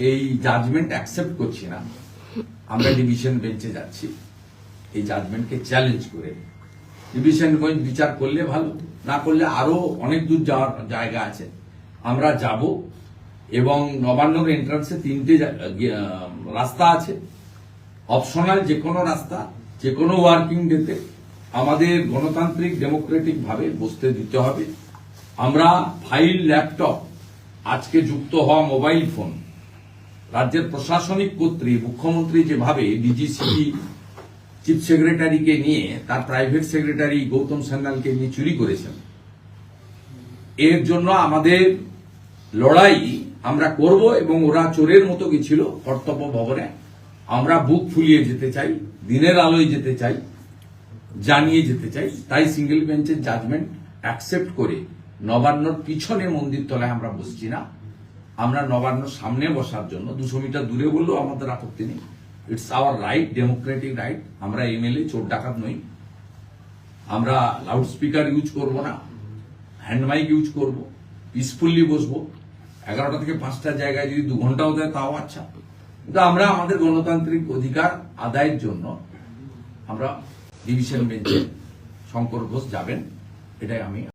এই judgement accept করছি না। আমরা ডিভিশন বেঞ্চে যাচ্ছি এই জাজমেন্টকে চ্যালেঞ্জ করে। ডিভিশন বেঞ্চ বিচার করলে ভালো, না করলে আরো অনেক দূর যাওয়ার জায়গা আছে, আমরা যাব। এবং নবান্নর এন্ট্রান্সে 3টে রাস্তা আছে, অপশনাল যে কোনো রাস্তা, যে কোনো ওয়ার্কিং ডেতে আমাদের গণতান্ত্রিক ডেমোক্রেটিক ভাবে বসতে দিতে হবে। আমরা ফাইল, ল্যাপটপ, আজকে যুক্ত হওয়া মোবাইল ফোন, রাজ্যের প্রশাসনিক কর্তৃ মুখ্যমন্ত্রী যেভাবে ডিজিসি চিফ সেক্রেটারিকে নিয়ে তার প্রাইভেট সেক্রেটারি গৌতম সান্যালকে নিয়ে চুরি করেছেন, এর জন্য আমাদের লড়াই আমরা করব। এবং ওরা চোরের মতো গেছিল কর্তব্য ভবনে, আমরা বুক ফুলিয়ে যেতে চাই, দিনের আলোয় যেতে চাই, জানিয়ে যেতে চাই। তাই সিঙ্গেল বেঞ্চের জাজমেন্ট অ্যাকসেপ্ট করে নবান্নর পিছনে মন্দির তলায় আমরা বসছি না, আমরা নবান্নর সামনে বসার জন্য 200 মিটার দূরে বললেও আমাদের আপত্তি নেই। It's hour right, Democratic right. আমরা এমএলএ, চোর ডাকাত নই। আমরা লাউড স্পিকার ইউজ করব না, হ্যান্ড মাইক ইউজ করব, পিসফুল্লি বসবো। 11টা থেকে 5টার জায়গায় যদি 2 ঘন্টাও দেয় তাও আচ্ছা, কিন্তু আমরা আমাদের গণতান্ত্রিক অধিকার আদায়ের জন্য আমরা ডিভিশন বেঞ্চে শঙ্কর ঘোষ যাবেন, এটাই আমি